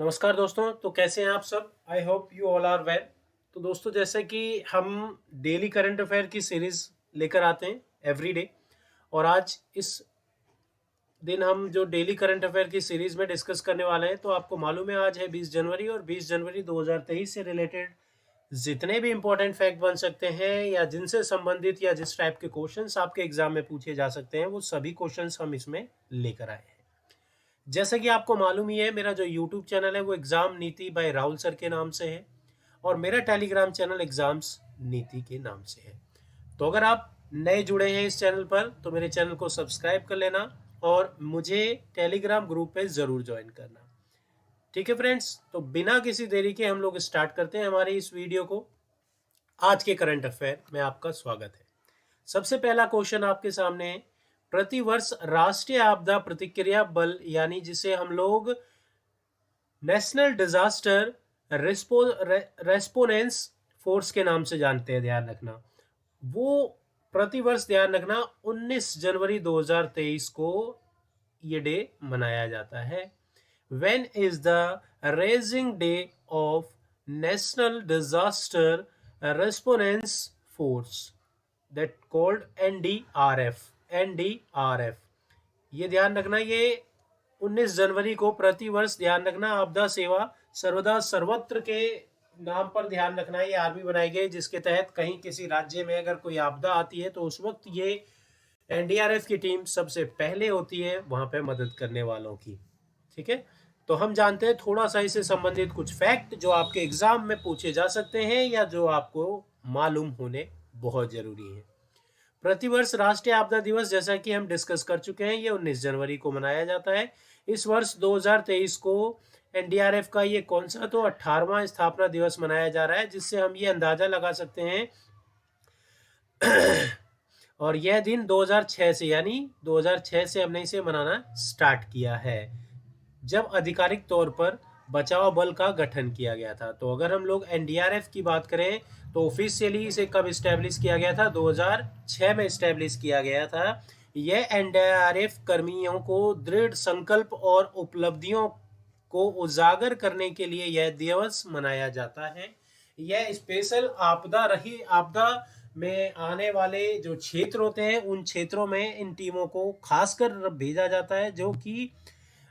नमस्कार दोस्तों। तो कैसे हैं आप सब? I hope you all are well. तो दोस्तों, जैसे कि हम डेली करंट अफेयर की सीरीज लेकर आते हैं एवरी डे, और आज इस दिन हम जो डेली करंट अफेयर की सीरीज में डिस्कस करने वाले हैं, तो आपको मालूम है आज है 20 जनवरी, और 20 जनवरी 2023 से रिलेटेड जितने भी इंपॉर्टेंट फैक्ट बन सकते हैं या जिनसे संबंधित या जिस टाइप के क्वेश्चंस आपके एग्जाम में पूछे जा सकते हैं, वो सभी क्वेश्चंस हम इसमें लेकर आए हैं। जैसे कि आपको मालूम ही है, मेरा जो यूट्यूब चैनल है वो एग्जाम नीति बाय राहुल सर के नाम से है, और मेरा टेलीग्राम चैनल एग्जाम्स नीति के नाम से है। तो अगर आप नए जुड़े हैं इस चैनल पर, तो मेरे चैनल को सब्सक्राइब कर लेना और मुझे टेलीग्राम ग्रुप पे ज़रूर ज्वाइन करना। ठीक है फ्रेंड्स, तो बिना किसी देरी के हम लोग स्टार्ट करते हैं हमारी इस वीडियो को। आज के करंट अफेयर में आपका स्वागत है। सबसे पहला क्वेश्चन आपके सामने है, प्रतिवर्ष राष्ट्रीय आपदा प्रतिक्रिया बल, यानी जिसे हम लोग नेशनल डिजास्टर रेस्पोनेंस फोर्स के नाम से जानते हैं, ध्यान रखना, वो प्रतिवर्ष, ध्यान रखना, 19 जनवरी 2023 को ये डे मनाया जाता है। When is the raising day of National Disaster Response Force, that called NDRF? NDRF, ये ध्यान रखना, ये 19 जनवरी को प्रतिवर्ष, ध्यान रखना, आपदा सेवा सर्वदा सर्वत्र के नाम पर, ध्यान रखना, ये आर्मी बनाई गई, जिसके तहत कहीं किसी राज्य में अगर कोई आपदा आती है तो उस वक्त ये एनडीआरएफ की टीम सबसे पहले होती है वहां पे मदद करने वालों की। ठीक है, तो हम जानते हैं थोड़ा सा इससे संबंधित कुछ फैक्ट जो आपके एग्जाम में पूछे जा सकते हैं या जो आपको मालूम होने बहुत जरूरी है। प्रतिवर्ष राष्ट्रीय आपदा दिवस, जैसा कि हम डिस्कस कर चुके हैं, ये 19 जनवरी को मनाया जाता है। इस वर्ष 2023 को एनडीआरएफ का ये कौन सा, तो 18वां स्थापना दिवस मनाया जा रहा है, जिससे हम ये अंदाजा लगा सकते हैं और यह दिन 2006 से, यानी 2006 से हमने इसे मनाना स्टार्ट किया है, जब आधिकारिक तौर पर बचाव बल का गठन किया गया था। तो अगर हम लोग एनडीआरएफ की बात करें तो ऑफिशियली इसे कब स्टैब्लिश किया गया था? 2006 में स्टैब्लिश किया गया था। यह एनडीआरएफ कर्मियों को दृढ़ संकल्प और उपलब्धियों को उजागर करने के लिए यह दिवस मनाया जाता है। यह स्पेशल आपदा में आने वाले जो क्षेत्र होते हैं, उन क्षेत्रों में इन टीमों को खासकर भेजा जाता है, जो कि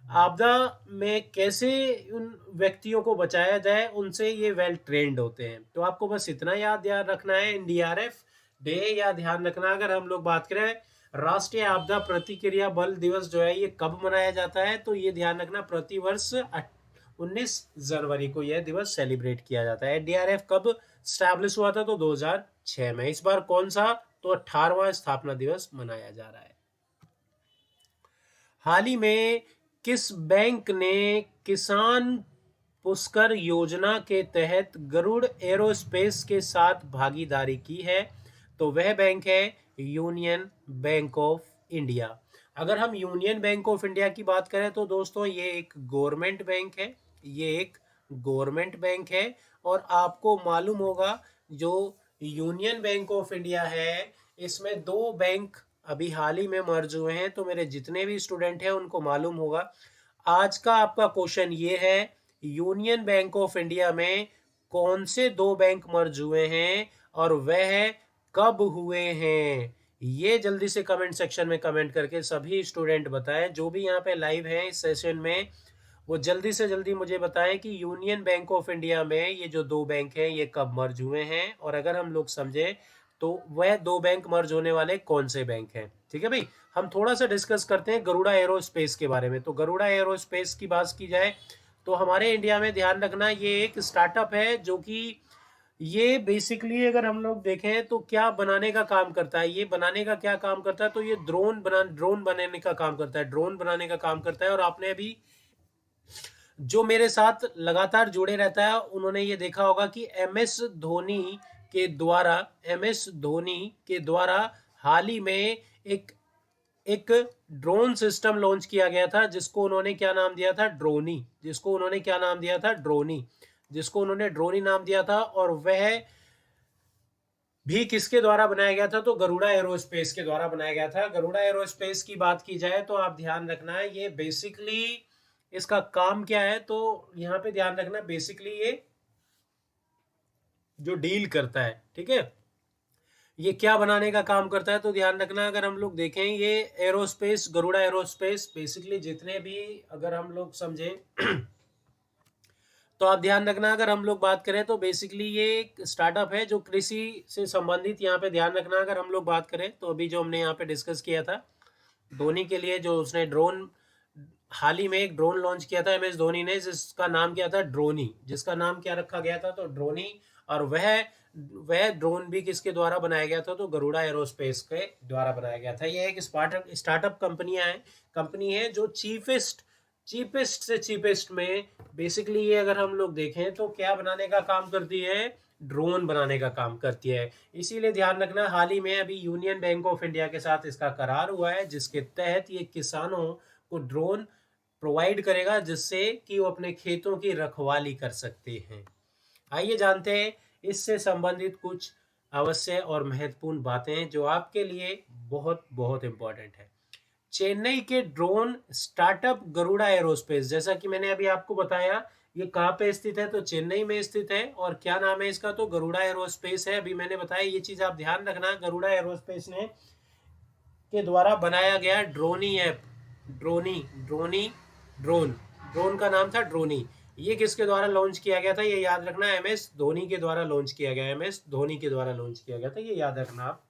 आपदा में कैसे उन व्यक्तियों को बचाया जाए, उनसे ये वेल ट्रेंड होते हैं। तो आपको बस इतना याद रखना है, एनडीआरएफ डे, या ध्यान रखना, अगर हम लोग बात करें राष्ट्रीय आपदा प्रतिक्रिया बल दिवस जो है ये कब मनाया जाता है, तो ये ध्यान रखना, प्रतिवर्ष 19 जनवरी को यह दिवस सेलिब्रेट किया जाता है। एनडीआरएफ कब स्टैब्लिश हुआ था? तो 2006 में। इस बार कौन सा? तो 18वां स्थापना दिवस मनाया जा रहा है। हाल ही में किस बैंक ने किसान पुष्कर योजना के तहत गरुड़ एरोस्पेस के साथ भागीदारी की है? तो वह बैंक है यूनियन बैंक ऑफ इंडिया। अगर हम यूनियन बैंक ऑफ इंडिया की बात करें तो दोस्तों ये एक गवर्नमेंट बैंक है, ये एक गवर्नमेंट बैंक है। और आपको मालूम होगा जो यूनियन बैंक ऑफ इंडिया है, इसमें दो बैंक अभी हाल ही में मर्ज हुए हैं। तो मेरे जितने भी स्टूडेंट हैं उनको मालूम होगा। आज का आपका क्वेश्चन ये है, यूनियन बैंक ऑफ इंडिया में कौन से दो बैंक मर्ज हुए हैं और वह कब हुए हैं? ये जल्दी से कमेंट सेक्शन में कमेंट करके सभी स्टूडेंट बताएं, जो भी यहाँ पे लाइव हैं इस सेशन में, वो जल्दी से जल्दी मुझे बताएं कि यूनियन बैंक ऑफ इंडिया में ये जो दो बैंक हैं ये कब मर्ज हुए हैं, और अगर हम लोग समझे तो वह दो बैंक मर्ज होने वाले कौन से बैंक हैं। ठीक है भाई, हम थोड़ा सा डिस्कस करते हैं गरुड़ा एरोस्पेस के बारे में। तो गरुड़ा एरोस्पेस की बात की जाए तो हमारे इंडिया में, ध्यान रखना, ये एक स्टार्टअप है जो कि ये बेसिकली अगर हम लोग देखें तो क्या बनाने का काम करता है, ये बनाने का क्या काम करता है, तो ये ड्रोन बनाने का काम करता है, ड्रोन बनाने का काम करता है। और आपने अभी जो मेरे साथ लगातार जुड़े रहता है उन्होंने ये देखा होगा कि एम एस धोनी के द्वारा हाल ही में एक ड्रोन सिस्टम लॉन्च किया गया था, जिसको उन्होंने क्या नाम दिया था? ड्रोनी। जिसको उन्होंने क्या नाम दिया था? ड्रोनी। जिसको उन्होंने ड्रोनी नाम दिया था। और वह भी किसके द्वारा बनाया गया था? तो गरुड़ा एरोस्पेस के द्वारा बनाया गया था। गरुड़ा एरोस्पेस की बात की जाए तो आप ध्यान रखना है, ये बेसिकली इसका काम क्या है, तो यहाँ पे ध्यान रखना बेसिकली ये जो डील करता है, ठीक है, ये क्या बनाने का काम करता है, तो ध्यान रखना अगर हम लोग देखें ये एरोस्पेस, गरुड़ा एरोस्पेस बेसिकली जितने भी अगर हम लोग समझें तो आप ध्यान रखना अगर हम लोग बात करें तो बेसिकली ये एक स्टार्टअप है जो कृषि से संबंधित, यहाँ पे ध्यान रखना अगर हम लोग बात करें तो अभी जो हमने यहाँ पे डिस्कस किया था धोनी के लिए, जो उसने ड्रोन हाल ही में एक ड्रोन लॉन्च किया था MS धोनी ने, जिसका नाम क्या था, ड्रोनी, जिसका नाम क्या रखा गया था, तो ड्रोनी। और वह ड्रोन भी किसके द्वारा बनाया गया था, तो गरुड़ा एरोस्पेस के द्वारा बनाया गया था। यह एक स्टार्टअप कंपनी है जो चीपेस्ट से चीपेस्ट में बेसिकली ये अगर हम लोग देखें तो क्या बनाने का काम करती है, ड्रोन बनाने का काम करती है। इसीलिए ध्यान रखना हाल ही में अभी यूनियन बैंक ऑफ इंडिया के साथ इसका करार हुआ है, जिसके तहत ये किसानों को ड्रोन प्रोवाइड करेगा, जिससे कि वो अपने खेतों की रखवाली कर सकते हैं। आइए जानते हैं इससे संबंधित कुछ आवश्यक और महत्वपूर्ण बातें जो आपके लिए बहुत बहुत इंपॉर्टेंट है। चेन्नई के ड्रोन स्टार्टअप गरुड़ा एरोस्पेस, जैसा कि मैंने अभी आपको बताया, ये कहाँ पे स्थित है, तो चेन्नई में स्थित है। और क्या नाम है इसका, तो गरुड़ा एरोस्पेस है। अभी मैंने बताया, ये चीज आप ध्यान रखना, गरुड़ा एरोस्पेस ने के द्वारा बनाया गया ड्रोनी ऐप, ड्रोन का नाम था ड्रोनी। ये किसके द्वारा लॉन्च किया गया था, ये याद रखना, MS धोनी के द्वारा लॉन्च किया गया, MS धोनी के द्वारा लॉन्च किया गया था, ये याद रखना आप।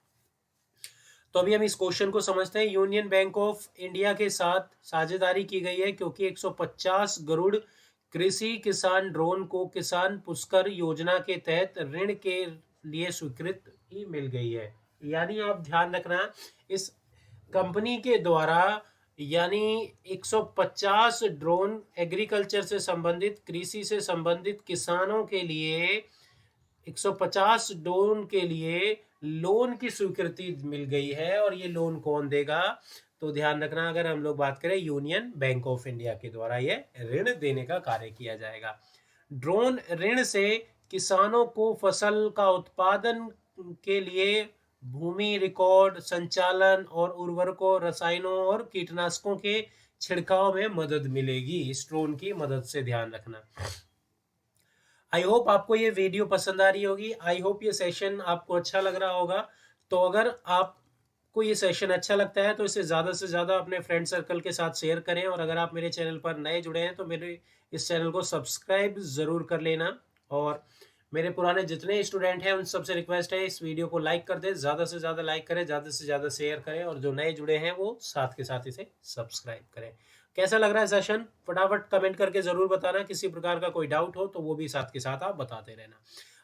तो अभी हम इस क्वेश्चन को समझते हैं। यूनियन बैंक ऑफ इंडिया के साथ साझेदारी की गई है क्योंकि 150 करोड़ कृषि किसान ड्रोन को किसान पुरस्कार योजना के तहत ऋण के लिए स्वीकृति मिल गई है। यानी आप ध्यान रखना, इस कंपनी के द्वारा यानी 150 ड्रोन एग्रीकल्चर से संबंधित, कृषि से संबंधित किसानों के लिए 150 ड्रोन के लिए लोन की स्वीकृति मिल गई है। और ये लोन कौन देगा, तो ध्यान रखना अगर हम लोग बात करें यूनियन बैंक ऑफ इंडिया के द्वारा ये ऋण देने का कार्य किया जाएगा। ड्रोन ऋण से किसानों को फसल का उत्पादन के लिए भूमि रिकॉर्ड संचालन और उर्वरकों, रसायनों और कीटनाशकों के छिड़काव में मदद मिलेगी इस ड्रोन की मदद से, ध्यान रखना। आई होप आपको ये वीडियो पसंद आ रही होगी, आई होप ये सेशन आपको अच्छा लग रहा होगा। तो अगर आपको ये सेशन अच्छा लगता है तो इसे ज़्यादा से ज़्यादा अपने फ्रेंड सर्कल के साथ शेयर करें। और अगर आप मेरे चैनल पर नए जुड़े हैं तो मेरे इस चैनल को सब्सक्राइब ज़रूर कर लेना। और मेरे पुराने जितने स्टूडेंट हैं उन सबसे रिक्वेस्ट है इस वीडियो को लाइक कर दें, ज़्यादा से ज़्यादा लाइक करें, ज़्यादा से ज़्यादा शेयर करें, और जो नए जुड़े हैं वो साथ के साथ इसे सब्सक्राइब करें। कैसा लग रहा है सेशन, फटाफट कमेंट करके जरूर बताना। किसी प्रकार का कोई डाउट हो तो वो भी साथ के साथ आप बताते रहना।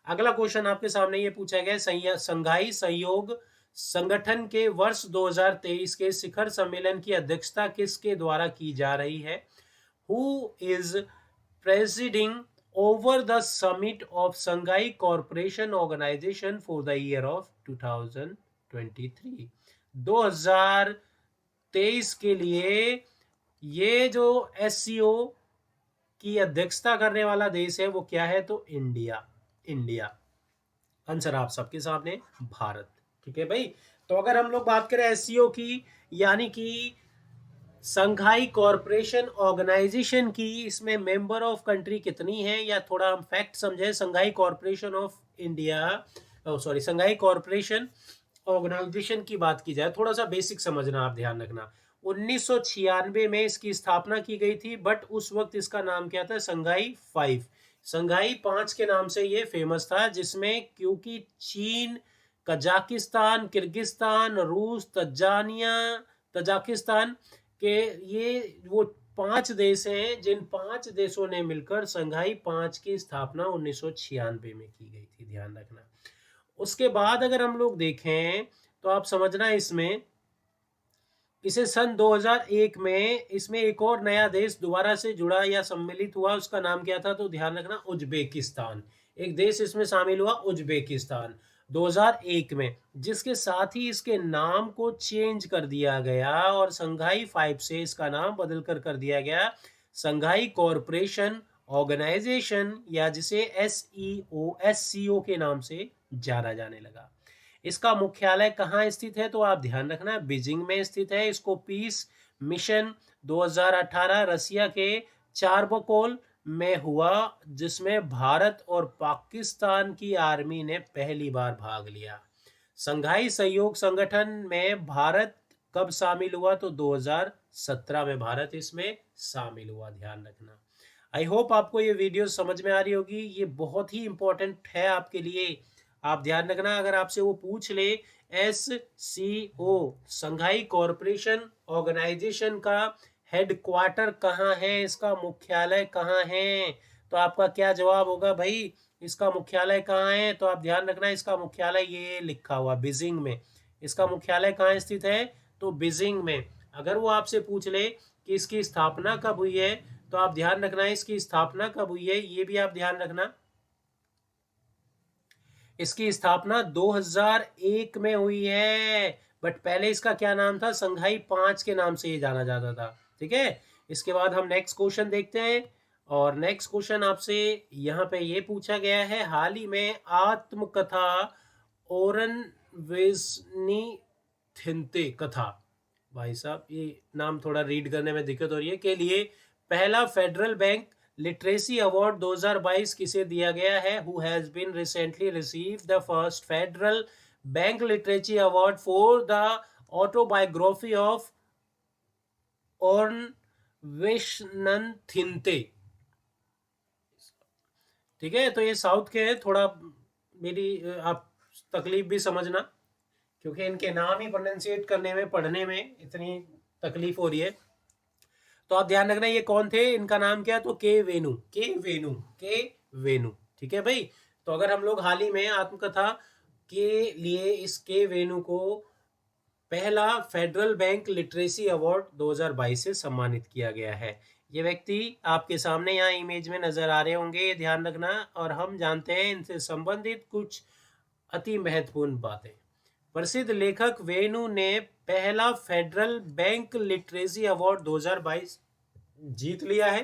अगला क्वेश्चन आपके सामने ये पूछा गया, संघाई सहयोग संगठन के वर्ष 2023 के शिखर सम्मेलन की अध्यक्षता किसके द्वारा की जा रही है। Who is presiding over the summit of Shanghai Cooperation Organization for the year of 2023। 2023 के लिए ये जो SCO की अध्यक्षता करने वाला देश है वो क्या है, तो इंडिया। आंसर आप सबके सामने भारत, ठीक है भाई। तो अगर हम लोग बात करें SCO की, यानी कि संघाई कॉरपोरेशन ऑर्गेनाइजेशन की, इसमें मेंबर ऑफ कंट्री कितनी है, या थोड़ा हम फैक्ट समझे। Shanghai corporation of India Shanghai corporation organisation की बात की जाए, थोड़ा सा बेसिक समझना, आप ध्यान रखना। 1996 में इसकी स्थापना की गई थी, बट उस वक्त इसका नाम क्या था, संघाई 5 के नाम से ये फेमस था, जिसमें क्योंकि चीन, कजाकिस्तान, किर्गिस्तान, रूस, तजाकिस्तान के ये वो 5 देश हैं जिन 5 देशों ने मिलकर संघाई 5 की स्थापना 1996 में की गई थी, ध्यान रखना। उसके बाद अगर हम लोग देखें तो आप समझना, इसमें इसे सन 2001 में इसमें एक और नया देश दोबारा से जुड़ा या सम्मिलित हुआ, उसका नाम क्या था, तो ध्यान रखना उज्बेकिस्तान। एक देश इसमें शामिल हुआ, उज्बेकिस्तान, 2001 में, जिसके साथ ही इसके नाम को चेंज कर दिया गया और संघाई 5 से इसका नाम बदल कर दिया गया संघाई कॉरपोरेशन ऑर्गेनाइजेशन, या जिसे SCO के नाम से जाना जाने लगा। इसका मुख्यालय कहाँ स्थित है, तो आप ध्यान रखना बीजिंग में स्थित है। इसको पीस मिशन 2018 रसिया के चारबकोल में हुआ, जिसमें भारत और पाकिस्तान की आर्मी ने पहली बार भाग लिया। संघाई सहयोग संगठन में भारत कब शामिल हुआ? तो 2017 में भारत इसमें शामिल हुआ, ध्यान रखना। आई होप आपको ये वीडियो समझ में आ रही होगी। ये बहुत ही इंपॉर्टेंट है आपके लिए। आप ध्यान रखना, अगर आपसे वो पूछ ले SCO संघाई कॉरपोरेशन ऑर्गेनाइजेशन का हेडक्वार्टर कहाँ है, इसका मुख्यालय कहाँ है, तो आपका क्या जवाब होगा भाई? इसका मुख्यालय कहाँ है? तो आप ध्यान रखना, इसका मुख्यालय ये लिखा हुआ बीजिंग में। इसका मुख्यालय कहाँ स्थित है? तो बीजिंग में। अगर वो आपसे पूछ ले कि इसकी स्थापना कब हुई है, तो आप ध्यान रखना इसकी स्थापना कब हुई है, ये भी आप ध्यान रखना। इसकी स्थापना 2001 में हुई है, बट पहले इसका क्या नाम था? संघाई 5 के नाम से ये जाना जाता था। ठीक है, इसके बाद हम नेक्स्ट क्वेश्चन देखते हैं। और नेक्स्ट क्वेश्चन आपसे यहाँ पे ये पूछा गया है, हाल ही में आत्मकथा ओरन वेस्नी थिंते कथा, भाई साहब ये नाम थोड़ा रीड करने में दिक्कत हो रही है, के लिए पहला फेडरल बैंक लिटरेसी अवार्ड 2022 किसे दिया गया है? Who has been recently receive the first Federal Bank literacy award for the autobiography of ओरन वेस्नन थिंते। ठीक है, तो ये साउथ के हैं। थोड़ा मेरी आप तकलीफ भी समझना, क्योंकि इनके नाम ही प्रोनाउंसिएट करने में, पढ़ने में इतनी तकलीफ हो रही है। तो आप ध्यान रखना ये कौन थे, इनका नाम क्या? तो के वेणु, के वेणु, के वेणु। ठीक है भाई, तो अगर हम लोग हाल ही में आत्मकथा के लिए इस के वेणु को पहला फेडरल बैंक लिटरेसी अवार्ड 2022 से सम्मानित किया गया है। ये व्यक्ति आपके सामने यहाँ इमेज में नजर आ रहे होंगे, ध्यान रखना। और हम जानते हैं इनसे संबंधित कुछ अति महत्वपूर्ण बातें। प्रसिद्ध लेखक वेणु ने पहला फेडरल बैंक लिटरेसी अवार्ड 2022 जीत लिया है।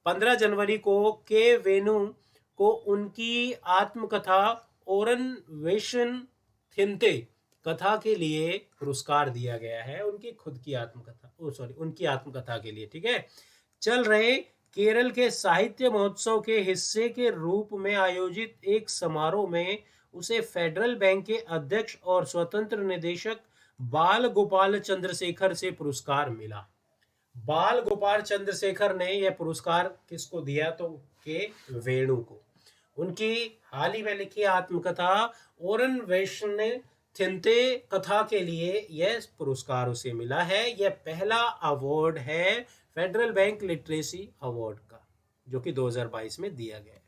15 जनवरी को के वेणु को उनकी आत्मकथा ओरन वेशन थिंते कथा के लिए पुरस्कार दिया गया है, उनकी खुद की आत्मकथा, उनकी आत्मकथा के लिए। ठीक है, चल रहे केरल के साहित्य महोत्सव के हिस्से के रूप में आयोजित एक समारोह में उसे फेडरल बैंक के अध्यक्ष और स्वतंत्र निदेशक बाल गोपाल चंद्रशेखर से पुरस्कार मिला। बाल गोपाल चंद्रशेखर ने यह पुरस्कार किसको दिया? तो के वेणु को। उनकी हाल ही में लिखी आत्मकथा ओरन वैष्णव थिंते कथा के लिए यह पुरस्कार उसे मिला है। यह पहला अवार्ड है फेडरल बैंक लिटरेसी अवार्ड का, जो कि 2022 में दिया गया है।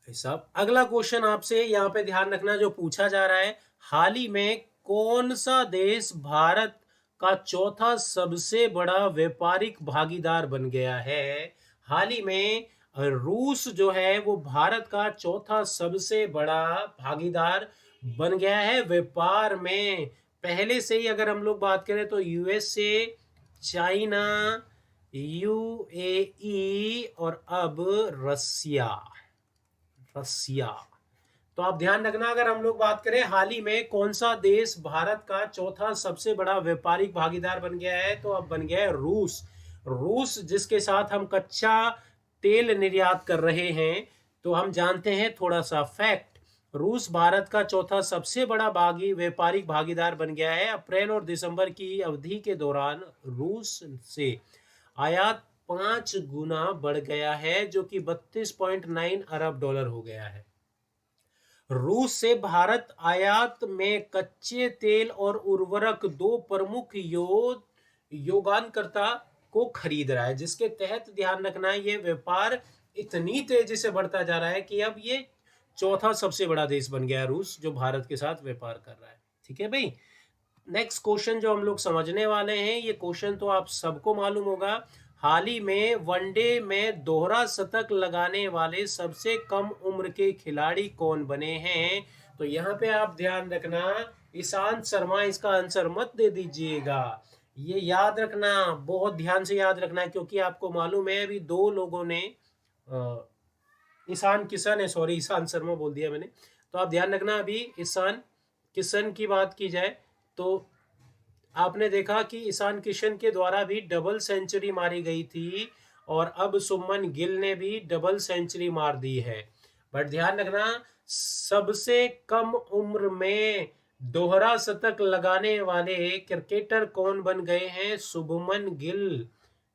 साहब अगला क्वेश्चन आपसे यहाँ पे ध्यान रखना जो पूछा जा रहा है, हाल ही में कौन सा देश भारत का चौथा सबसे बड़ा व्यापारिक भागीदार बन गया है? हाल ही में रूस जो है वो भारत का चौथा सबसे बड़ा भागीदार बन गया है व्यापार में। पहले से ही अगर हम लोग बात करें तो USA, चाइना, UAE और अब रसिया। तो आप ध्यान रखना, अगर हम लोग बात करें हाल ही में कौन सा देश भारत का चौथा सबसे बड़ा व्यापारिक भागीदार बन गया है, तो अब बन गया है रूस। रूस जिसके साथ हम कच्चा तेल निर्यात कर रहे हैं। तो हम जानते हैं थोड़ा सा फैक्ट, रूस भारत का चौथा सबसे बड़ा व्यापारिक भागीदार बन गया है। अप्रैल और दिसंबर की अवधि के दौरान रूस से आयात 5 गुना बढ़ गया है, जो कि 32.9 अरब डॉलर हो गया है। रूस से भारत आयात में कच्चे तेल और उर्वरक, दो प्रमुख योगानकर्ता को खरीद रहा है, जिसके तहत ध्यान रखना ये व्यापार इतनी तेजी से बढ़ता जा रहा है कि अब ये चौथा सबसे बड़ा देश बन गया है रूस, जो भारत के साथ व्यापार कर रहा है। ठीक है भाई, नेक्स्ट क्वेश्चन जो हम लोग समझने वाले हैं, ये क्वेश्चन तो आप सबको मालूम होगा। हाल ही में वनडे में दोहरा शतक लगाने वाले सबसे कम उम्र के खिलाड़ी कौन बने हैं? तो यहाँ पे आप ध्यान रखना, ईशांत शर्मा, इसका आंसर मत दे दीजिएगा। ये याद रखना, बहुत ध्यान से याद रखना, क्योंकि आपको मालूम है अभी दो लोगों ने ईशान किशन है, सॉरी ईशांत शर्मा बोल दिया मैंने। तो आप ध्यान रखना, अभी ईशान किशन की बात की जाए तो आपने देखा कि ईशान किशन के द्वारा भी डबल सेंचुरी मारी गई थी। और अब शुभमन गिल ने भी डबल सेंचुरी मार दी है। बट ध्यान रखना, सबसे कम उम्र में दोहरा शतक लगाने वाले क्रिकेटर कौन बन गए हैं? शुभमन गिल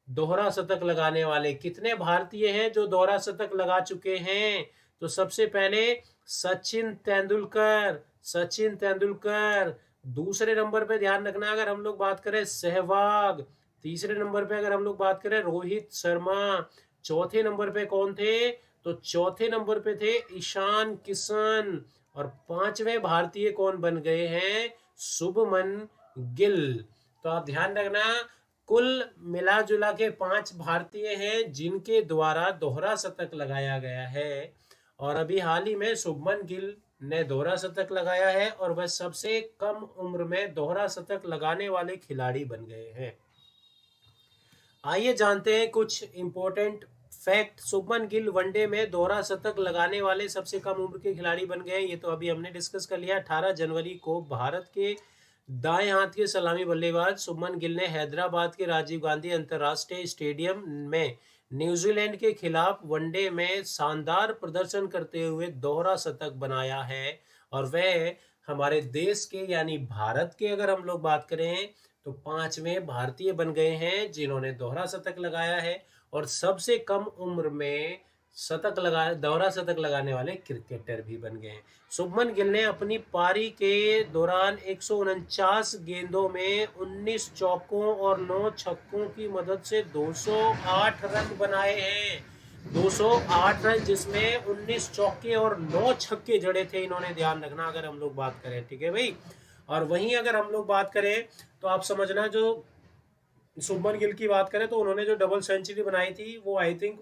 दोहरा शतक लगाने वाले। कितने भारतीय हैं जो दोहरा शतक लगा चुके हैं? तो सबसे पहले सचिन तेंदुलकर, सचिन तेंदुलकर। दूसरे नंबर पे ध्यान रखना, अगर हम लोग बात करें सहवाग। तीसरे नंबर पे अगर हम लोग बात करें रोहित शर्मा। चौथे नंबर पे कौन थे? तो चौथे नंबर पे थे ईशान किशन। और पांचवें भारतीय कौन बन गए हैं? शुभमन गिल। तो आप ध्यान रखना, कुल मिला जुला के 5 भारतीय हैं जिनके द्वारा दोहरा शतक लगाया गया है। और अभी हाल ही में शुभमन गिल ने दोहरा शतक लगाया है और वह सबसे कम उम्र में दोहरा शतक लगाने वाले खिलाड़ी बन गए हैं। आइए जानते हैं कुछ important fact. Shubman Gill one day में दोहरा शतक लगाने वाले सबसे कम उम्र के खिलाड़ी बन गए। ये तो अभी हमने डिस्कस कर लिया। 18 जनवरी को भारत के दाएं हाथ के सलामी बल्लेबाज शुभमन गिल ने हैदराबाद के राजीव गांधी अंतर्राष्ट्रीय स्टेडियम में न्यूजीलैंड के खिलाफ वनडे में शानदार प्रदर्शन करते हुए दोहरा शतक बनाया है। और वह हमारे देश के यानी भारत के अगर हम लोग बात करें तो 5वें भारतीय बन गए हैं जिन्होंने दोहरा शतक लगाया है। और सबसे कम उम्र में दोहरा शतक लगाने वाले क्रिकेटर भी बन गए हैं। शुभमन गिल ने अपनी पारी के दौरान 149 गेंदों में 19 चौकों और 9 छक्कों की मदद से 208 रन बनाए हैं। 208 रन, जिसमें 19 चौके और 9 छक्के जड़े थे इन्होंने। ध्यान रखना अगर हम लोग बात करें, ठीक है भाई। और वहीं अगर हम लोग बात करें तो आप समझना, जो शुभमन गिल की बात करें तो उन्होंने जो डबल सेंचुरी बनाई थी वो आई थिंक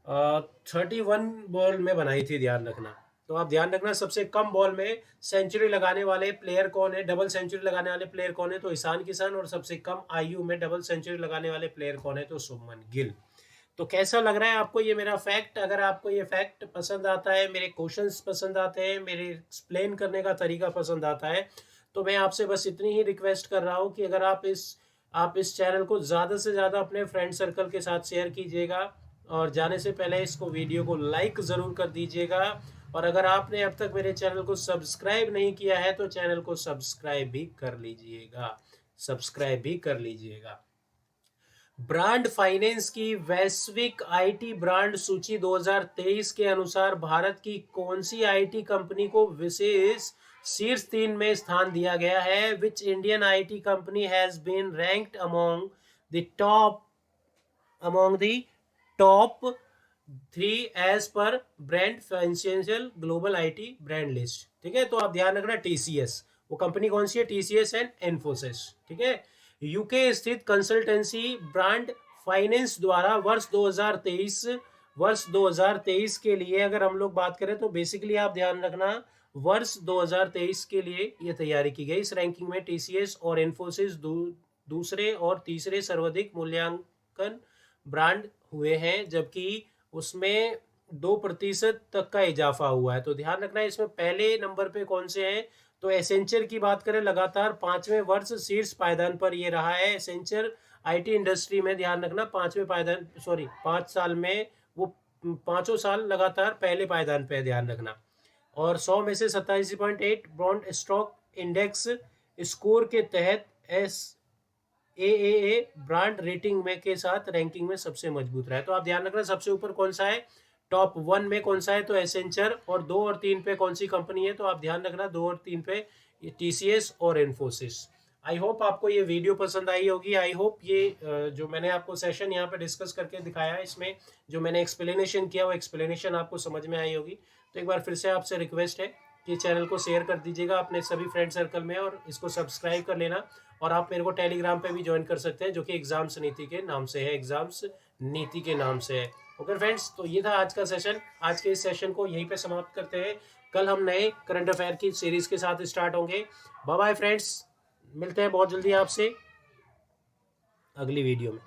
131 बॉल में बनाई थी। ध्यान रखना, तो आप ध्यान रखना सबसे कम बॉल में सेंचुरी लगाने वाले प्लेयर कौन है, डबल सेंचुरी लगाने वाले प्लेयर कौन है? तो ईशान किशन। और सबसे कम आयु में डबल सेंचुरी लगाने वाले प्लेयर कौन है? तो शुभमन गिल। तो कैसा लग रहा है आपको ये मेरा फैक्ट? अगर आपको ये फैक्ट पसंद आता है, मेरे क्वेश्चंस पसंद आते हैं, मेरे एक्सप्लेन करने का तरीका पसंद आता है, तो मैं आपसे बस इतनी ही रिक्वेस्ट कर रहा हूँ कि अगर आप इस चैनल को ज़्यादा से ज़्यादा अपने फ्रेंड सर्कल के साथ शेयर कीजिएगा। और जाने से पहले इसको वीडियो को लाइक ज़रूर कर दीजिएगा। और अगर आपने अब तक मेरे चैनल को सब्सक्राइब नहीं किया है तो चैनल को सब्सक्राइब भी कर लीजिएगा, सब्सक्राइब भी कर लीजिएगा। ब्रांड फाइनेंस की वैश्विक आईटी ब्रांड सूची 2023 के अनुसार भारत की कौन सी आईटी कंपनी को विशेष शीर्ष 3 में स्थान दिया गया है? Which Indian IT company has been ranked among the top 3 as per brand financial global IT brand list. ठीक है, तो आप ध्यान रखना, टीसीएस वो कंपनी कौन सी है? TCS and Infosys. ठीक है, यूके स्थित कंसल्टेंसी ब्रांड फाइनेंस द्वारा वर्ष 2023 के लिए अगर हम लोग बात करें तो बेसिकली आप ध्यान रखना, वर्ष 2023 के लिए ये तैयारी की गई। इस रैंकिंग में टीसीएस और इन्फोसिस दूसरे और तीसरे सर्वाधिक मूल्यांकन ब्रांड हुए हैं, जबकि उसमें 2% तक का इजाफा हुआ है। तो ध्यान रखना, इसमें पहले नंबर पे कौन से हैं? तो एसेंचर की बात करें, लगातार 5वें वर्ष शीर्ष पायदान पर ये रहा है। एसेंचर आईटी इंडस्ट्री में ध्यान रखना 5 साल में वो 5 साल लगातार पहले पायदान पे, ध्यान रखना। और 100 में से 27.8 बॉन्ड स्टॉक इंडेक्स स्कोर के तहत SAAA ब्रांड रेटिंग में के साथ रैंकिंग में सबसे मजबूत रहा है। तो आप ध्यान रखना सबसे ऊपर कौन सा है, टॉप 1 में कौन सा है? तो एसेंचर। और 2 और 3 पे कौन सी कंपनी है? तो आप ध्यान रखना 2 और 3 पे टीसीएस और इन्फोसिस। आई होप आपको ये वीडियो पसंद आई होगी। आई होप ये जो मैंने आपको सेशन यहाँ पे डिस्कस करके दिखाया, इसमें जो मैंने एक्सप्लेनेशन किया वो एक्सप्लेनेशन आपको समझ में आई होगी। तो एक बार फिर से आपसे रिक्वेस्ट है कि चैनल को शेयर कर दीजिएगा अपने सभी फ्रेंड सर्कल में और इसको सब्सक्राइब कर लेना। और आप मेरे को टेलीग्राम पे भी ज्वाइन कर सकते हैं, जो कि एग्जाम्स नीति के नाम से है, एग्जाम्स नीति के नाम से है। ओके फ्रेंड्स, तो ये था आज का सेशन। आज के इस सेशन को यहीं पे समाप्त करते हैं। कल हम नए करंट अफेयर की सीरीज के साथ स्टार्ट होंगे। बाय बाय फ्रेंड्स, मिलते हैं बहुत जल्दी आपसे अगली वीडियो में।